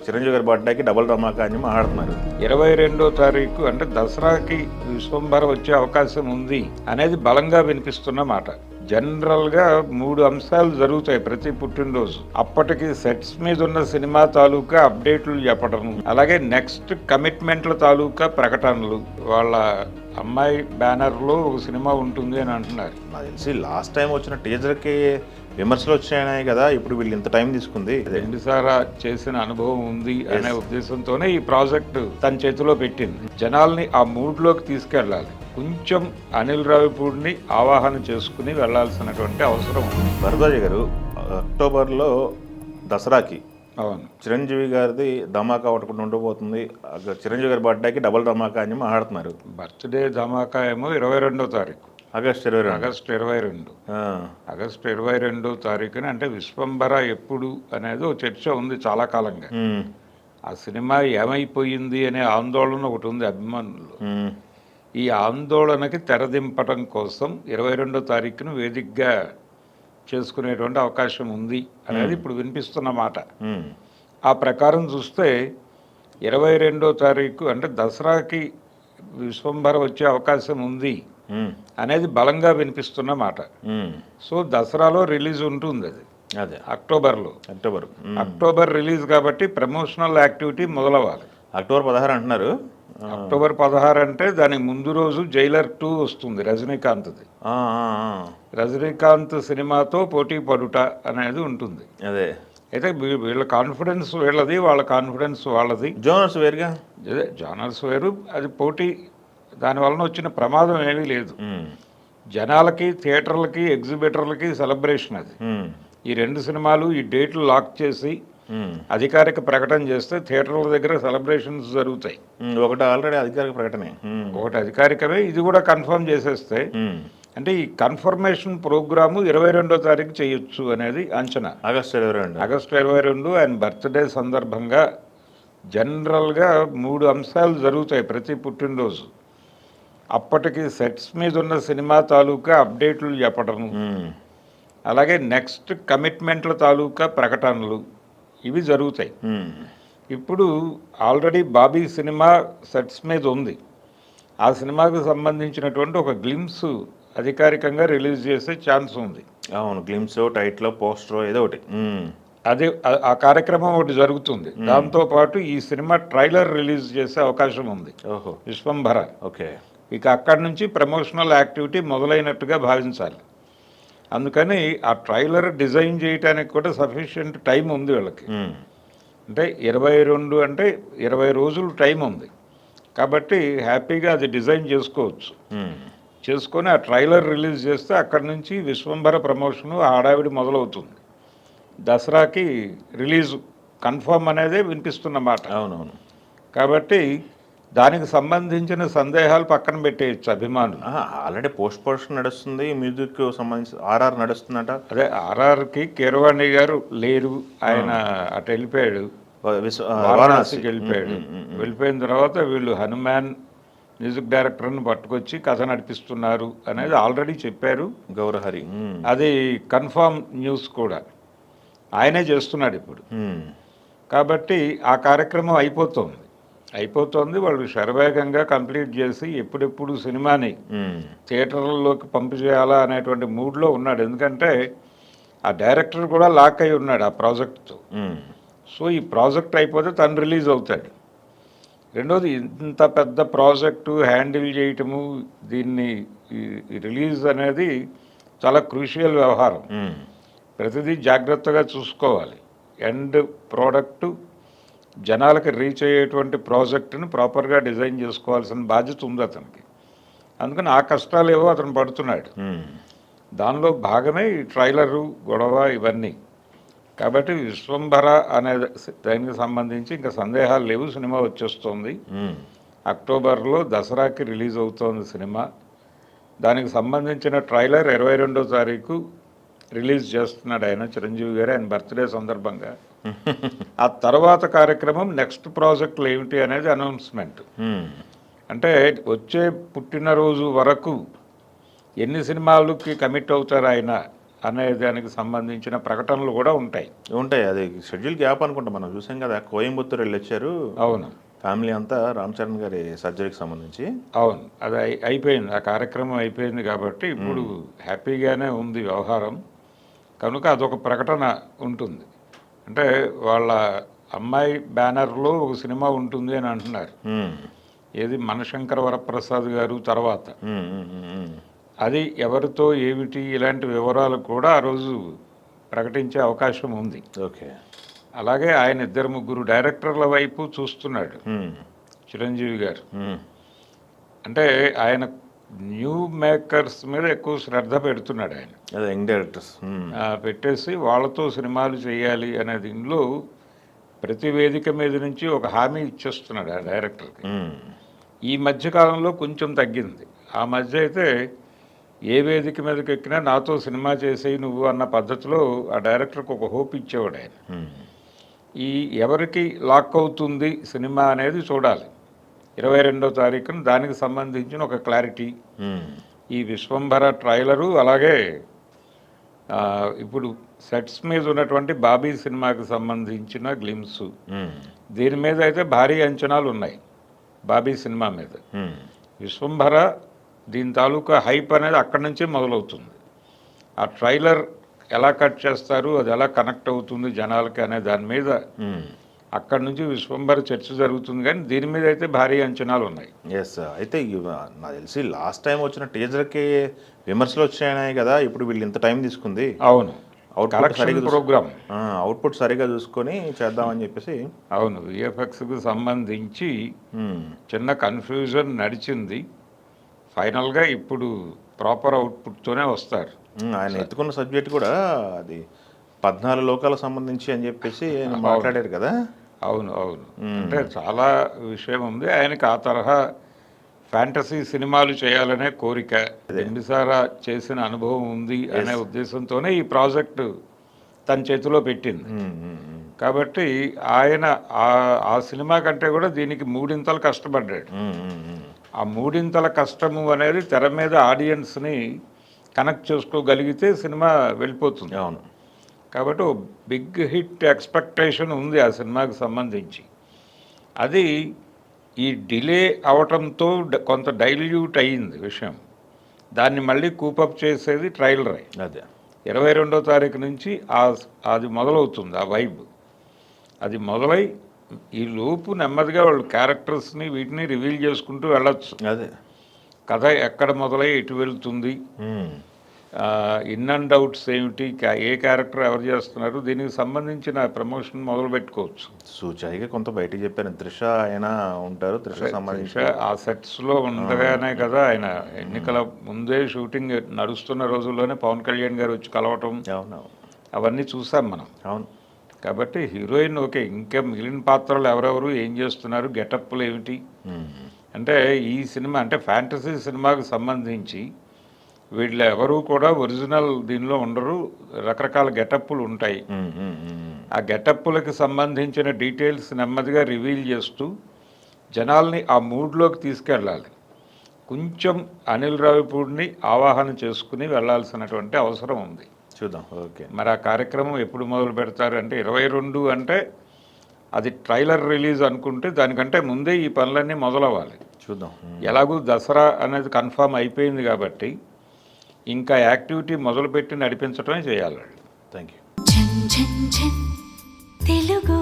చిరంజీవి గారి బర్త్డేకి డబుల్ ధమాకా అని మాట్లాడుతున్నారు. 22వ తారీఖు అంటే దసరాకి విశ్వంభర వచ్చే అవకాశం ఉంది అనేది బలంగా వినిపిస్తున్న మాట. జనరల్గా 3 అంశాలు జరుగుతాయి ప్రతి పుట్టినరోజు. అప్పటికి సెట్స్ మీద ఉన్న సినిమా తాలూకా అప్డేట్లు చెప్పడం, అలాగే నెక్స్ట్ కమిట్మెంట్ల తాలూకా ప్రకటనలు. వాళ్ళ అమ్మాయి బ్యానర్లో ఒక సినిమా ఉంటుంది అని అంటున్నారు. నాకు తెలిసి లాస్ట్ టైం వచ్చిన టీజర్కి విమర్శలు వచ్చాయి కదా, ఇప్పుడు వీళ్ళు ఇంత టైం తీసుకుంది. 2 సార్లు చేసిన అనుభవం ఉంది అనే ఉద్దేశంతోనే ఈ ప్రాజెక్ట్ తన చేతిలో పెట్టింది. జనాల్ని ఆ మూడ్లోకి తీసుకెళ్ళాలి. కొంచెం అనిల్ రావిపూడిని ఆవాహన చేసుకుని వెళ్లాల్సినటువంటి అవసరం ఉంది. భరద్వాజ గారు అక్టోబర్లో దసరాకి అవును, చిరంజీవి గారిది ధమాకా ఒకటి ఉండబోతుంది. చిరంజీవి గారి బర్త్డేకి డబుల్ ధమాకా అని మాట్లాడుతున్నారు. బర్త్డే ధమాకా ఏమో 22వ తారీఖు ఆగస్టు 22. ఆగస్టు 22వ తారీఖున. అంటే విశ్వంభర ఎప్పుడు అనేది ఒక చర్చ ఉంది చాలా కాలంగా. ఆ సినిమా ఏమైపోయింది అనే ఆందోళన ఒకటి ఉంది అభిమానులు. ఈ ఆందోళనకి తెరదింపటం కోసం 22వ తారీఖును వేదికగా చేసుకునేటువంటి అవకాశం ఉంది అనేది ఇప్పుడు వినిపిస్తున్న మాట. ఆ ప్రకారం చూస్తే 22వ తారీఖు అంటే దసరాకి విశ్వంభర వచ్చే అవకాశం ఉంది అనేది బలంగా వినిపిస్తున్న మాట. సో దసరాలో రిలీజ్ ఉంటుంది అది. అదే అక్టోబర్ రిలీజ్ కాబట్టి ప్రమోషనల్ యాక్టివిటీ మొదలవ్వాలి. అక్టోబర్ 16 అంటున్నారు. అక్టోబర్ 16 అంటే దానికి ముందు రోజు జైలర్ 2 వస్తుంది రజనీకాంత్ది. రజనీకాంత్ సినిమాతో పోటీ పడుట అనేది ఉంటుంది. అదే అయితే వీళ్ళ కాన్ఫిడెన్స్ వీళ్ళది, వాళ్ళ కాన్ఫిడెన్స్ వాళ్ళది. జోనర్స్ వేరుగా, జానర్స్ వేరు. అది పోటీ, దానివలన వచ్చిన ప్రమాదం ఏమీ లేదు. జనాలకి, థియేటర్లకి, ఎగ్జిబిటర్లకి సెలబ్రేషన్ అది. ఈ 2 సినిమాలు ఈ డేట్లు లాక్ చేసి అధికారిక ప్రకటన చేస్తే థియేటర్ల దగ్గర సెలబ్రేషన్స్ జరుగుతాయి. ఒకటి ఆల్రెడీ అధికారిక ప్రకటనే, ఒకటి అధికారికమే, ఇది కూడా కన్ఫర్మ్ చేసేస్తే అంటే ఈ కన్ఫర్మేషన్ ప్రోగ్రాము 22వ తారీఖు చేయొచ్చు అనేది అంచనా. ఆగస్టు 22 ఆయన బర్త్డే సందర్భంగా జనరల్గా 3 అంశాలు జరుగుతాయి ప్రతి పుట్టినరోజు. అప్పటికి సెట్స్ మీద ఉన్న సినిమా తాలూకా అప్డేట్లు చెప్పడం, అలాగే నెక్స్ట్ కమిట్మెంట్ల తాలూకా ప్రకటనలు, ఇవి జరుగుతాయి. ఇప్పుడు ఆల్రెడీ బాబీ సినిమా సెట్స్ మీద ఉంది. ఆ సినిమాకు సంబంధించినటువంటి ఒక గ్లిమ్స్ అధికారికంగా రిలీజ్ చేసే ఛాన్స్ ఉంది. అవును, గ్లిమ్స్, టైటిల్, పోస్టర్ ఏదో ఒకటి. అదే ఆ కార్యక్రమం ఒకటి జరుగుతుంది. దాంతోపాటు ఈ సినిమా ట్రైలర్ రిలీజ్ చేసే అవకాశం ఉంది. విశ్వంభర. ఓకే, ఇక అక్కడి నుంచి ప్రమోషనల్ యాక్టివిటీ మొదలైనట్టుగా భావించాలి. అందుకని ఆ ట్రైలర్ డిజైన్ చేయడానికి కూడా సఫిషియెంట్ టైం ఉంది వీళ్ళకి. అంటే 22 అంటే 20 రోజులు టైం ఉంది కాబట్టి హ్యాపీగా అది డిజైన్ చేసుకోవచ్చు. చేసుకొని ఆ ట్రైలర్ రిలీజ్ చేస్తే అక్కడి నుంచి విశ్వంభర ప్రమోషను హడావిడి మొదలవుతుంది. దసరాకి రిలీజ్ కన్ఫర్మ్ అనేదే వినిపిస్తున్న మాట. అవునవును. కాబట్టి దానికి సంబంధించిన సందేహాలు పక్కన పెట్టేయచ్చు అభిమానులు. ఆల్రెడీ పోస్ట్ ప్రొడక్షన్ నడుస్తుంది, మ్యూజిక్ సంబంధించి ఆర్ఆర్ నడుస్తుందట. అదే ఆర్ఆర్కి కీరవాణి గారు లేరు, ఆయన అటు వెళ్ళిపోయాడు, వారణాసికి వెళ్ళిపోయాడు. వెళ్ళిపోయిన తర్వాత వీళ్ళు హనుమాన్ మ్యూజిక్ డైరెక్టర్ని పట్టుకొచ్చి కథ నడిపిస్తున్నారు అనేది ఆల్రెడీ చెప్పారు గౌరహరి. అది కన్ఫర్మ్ న్యూస్ కూడా, ఆయనే చేస్తున్నాడు ఇప్పుడు. కాబట్టి ఆ కార్యక్రమం అయిపోతుంది. వాళ్ళు శరవేగంగా కంప్లీట్ చేసి ఎప్పుడెప్పుడు సినిమాని థియేటర్లలోకి పంపు చేయాలా అనేటువంటి మూడ్లో ఉన్నాడు. ఎందుకంటే ఆ డైరెక్టర్ కూడా లాక్ అయి ఉన్నాడు ఆ ప్రాజెక్ట్తో. సో ఈ ప్రాజెక్ట్ అయిపోతే తను రిలీజ్ అవుతాడు. రెండోది, ఇంత పెద్ద ప్రాజెక్టు హ్యాండిల్ చేయటము, దీన్ని రిలీజ్ అనేది చాలా క్రూషియల్ వ్యవహారం. ప్రతిదీ జాగ్రత్తగా చూసుకోవాలి. ఎండ్ ప్రోడక్టు జనాలకు రీచ్ అయ్యేటువంటి ప్రాజెక్టును ప్రాపర్గా డిజైన్ చేసుకోవాల్సిన బాధ్యత ఉంది అతనికి. అందుకని ఆ కష్టాలు ఏవో అతను పడుతున్నాడు. దానిలో భాగమే ఈ ట్రైలరు, గొడవ, ఇవన్నీ. కాబట్టి విశ్వంభర అనే దానికి సంబంధించి ఇంకా సందేహాలు లేవు. సినిమా వచ్చేస్తుంది. అక్టోబర్లో దసరాకి రిలీజ్ అవుతోంది సినిమా. దానికి సంబంధించిన ట్రైలర్ 22వ తారీఖు రిలీజ్ చేస్తున్నాడు ఆయన, చిరంజీవి గారు, ఆయన బర్త్డే సందర్భంగా. ఆ తర్వాత కార్యక్రమం నెక్స్ట్ ప్రాజెక్టులు ఏమిటి అనేది అనౌన్స్మెంట్. అంటే వచ్చే పుట్టినరోజు వరకు ఎన్ని సినిమాలకి కమిట్ అవుతారు ఆయన అనే దానికి సంబంధించిన ప్రకటనలు కూడా ఉంటాయి. ఉంటాయి. అది షెడ్యూల్ గ్యాప్ అనుకుంటా, మనం చూసాం కదా, కోయంబత్తూరు వెళ్ళొచ్చారు అవును, ఫ్యామిలీ అంతా రామ్ చరణ్ గారి సర్జరీకి సంబంధించి. అవును, అది అయిపోయింది, ఆ కార్యక్రమం అయిపోయింది కాబట్టి ఇప్పుడు హ్యాపీగానే ఉంది వ్యవహారం. కనుక అదొక ప్రకటన ఉంటుంది. అంటే వాళ్ళ అమ్మాయి బ్యానర్లో ఒక సినిమా ఉంటుంది అని అంటున్నారు. ఏది, మనశంకర వరప్రసాద్ గారు తర్వాత. అది ఎవరితో ఏమిటి ఇలాంటి వివరాలు కూడా ఆ రోజు ప్రకటించే అవకాశం ఉంది. ఓకే. అలాగే ఆయన 2-3 డైరెక్టర్ల వైపు చూస్తున్నాడు చిరంజీవి గారు. అంటే ఆయన న్యూ మేకర్స్ మీద ఎక్కువ శ్రద్ధ పెడుతున్నాడు ఆయన. అదే యంగ్ డైరెక్టర్స్ పెట్టేసి వాళ్ళతో సినిమాలు చేయాలి అనే దీనిలో ప్రతి వేదిక మీద నుంచి ఒక హామీ ఇచ్చేస్తున్నాడు ఆ డైరెక్టర్కి. ఈ మధ్యకాలంలో కొంచెం తగ్గింది. ఆ మధ్య అయితే ఏ వేదిక మీదకి ఎక్కినా నాతో సినిమా చేసేయి నువ్వు అన్న పద్ధతిలో ఆ డైరెక్టర్కి ఒక హోప్ ఇచ్చేవాడు ఆయన. ఈ ఎవరికి లాక్ అవుతుంది సినిమా అనేది చూడాలి. 22వ తారీఖున దానికి సంబంధించిన ఒక క్లారిటీ, ఈ విశ్వంభర ట్రైలరు, అలాగే ఇప్పుడు సెట్స్ మీద ఉన్నటువంటి బాబీ సినిమాకి సంబంధించిన గ్లిమ్స్, దీని మీద అయితే భారీ అంచనాలు ఉన్నాయి బాబీ సినిమా మీద. విశ్వంభర దీని తాలూకా హైప్ అనేది అక్కడి నుంచే మొదలవుతుంది. ఆ ట్రైలర్ ఎలా కట్ చేస్తారు, అది ఎలా కనెక్ట్ అవుతుంది జనాలకి అనే దాని మీద అక్కడి నుంచి విశ్వంభర చర్చ జరుగుతుంది. కానీ దీని మీద అయితే భారీ అంచనాలు ఉన్నాయి. ఎస్. అయితే నాకు తెలిసి లాస్ట్ టైం వచ్చిన టీజర్కి విమర్శలు వచ్చాయి కదా, ఇప్పుడు వీళ్ళు ఇంత టైం తీసుకుంది. అవును, ప్రోగ్రామ్ అవుట్పుట్ సరిగా చూసుకొని చేద్దామని చెప్పేసి. అవును, విఎఫ్ఎక్స్కి సంబంధించి చిన్న కన్ఫ్యూజన్ నడిచింది. ఫైనల్గా ఇప్పుడు ప్రాపర్ అవుట్పుట్తోనే వస్తారు. ఆయన ఎత్తుకున్న సబ్జెక్ట్ కూడా అది 14 లోకాలకు సంబంధించి అని చెప్పేసి మాట్లాడారు కదా. అవును, అవును, అంటే చాలా విషయం ఉంది ఆయనకి. ఆ తరహా ఫ్యాంటసీ సినిమాలు చేయాలనే కోరిక, రెండుసారా చేసిన అనుభవం ఉంది అనే ఉద్దేశంతోనే ఈ ప్రాజెక్టు తన చేతిలో పెట్టింది. కాబట్టి ఆయన ఆ సినిమా కంటే కూడా దీనికి 3 కష్టపడ్డాడు. ఆ 3 కష్టము అనేది తెర మీద ఆడియన్స్ని కనెక్ట్ చేసుకోగలిగితే సినిమా వెళ్ళిపోతుంది. అవును. కాబట్టి ఓ బిగ్ హిట్ ఎక్స్పెక్టేషన్ ఉంది ఆ సినిమాకి సంబంధించి. అది ఈ డిలే అవటంతో కొంత డైల్యూట్ అయ్యింది విషయం. దాన్ని మళ్ళీ కూపప్ చేసేది ట్రైలరే. అదే 22వ తారీఖు నుంచి అది మొదలవుతుంది. ఆ వైబ్ అది మొదలై ఈ లోపు నెమ్మదిగా వాళ్ళు క్యారెక్టర్స్ని వీటిని రివీల్ చేసుకుంటూ వెళ్ళొచ్చు. అదే కథ ఎక్కడ మొదలై ఎటు వెళ్తుంది, ఇన్ అండ్ అవుట్స్ ఏమిటి, ఏ క్యారెక్టర్ ఎవరు చేస్తున్నారు, దీనికి సంబంధించిన ప్రమోషన్ మొదలు పెట్టుకోవచ్చు. సూచాయిగా కొంత బయటికి చెప్పారు. త్రిష అయినా ఉంటారు, త్రిష సంబంధించి ఆ సెట్స్లో ఉండగానే కదా ఆయన ఎన్నికల ముందే షూటింగ్ నడుస్తున్న రోజుల్లోనే పవన్ కళ్యాణ్ గారు వచ్చి కలవటం, అవన్నీ చూసాం మనం. అవును. కాబట్టి హీరోయిన్ ఓకే, ఇంకా మిగిలిన పాత్రలు ఎవరెవరు ఏం చేస్తున్నారు, గెటప్లు ఏమిటి అంటే ఈ సినిమా అంటే ఫ్యాంటసీ సినిమాకి సంబంధించి వీళ్ళు ఎవరు కూడా ఒరిజినల్ దీనిలో ఉండరు, రకరకాల గెటప్పులు ఉంటాయి. ఆ గెటప్పులకి సంబంధించిన డీటెయిల్స్ నెమ్మదిగా రివీల్ చేస్తూ జనాల్ని ఆ మూడ్లోకి తీసుకెళ్ళాలి. కొంచెం అనిల్ రావిపూడిని ఆవాహన చేసుకుని వెళ్లాల్సినటువంటి అవసరం ఉంది. చూద్దాం. ఓకే. మరి ఆ కార్యక్రమం ఎప్పుడు మొదలు పెడతారు అంటే 22 అంటే అది ట్రైలర్ రిలీజ్ అనుకుంటే దానికంటే ముందే ఈ పనులన్నీ మొదలవ్వాలి. చూద్దాం. ఎలాగూ దసరా అనేది కన్ఫామ్ అయిపోయింది కాబట్టి ఇంకా యాక్టివిటీ మొదలుపెట్టి నడిపించడమే చేయాలి. Thank you. తెలుగు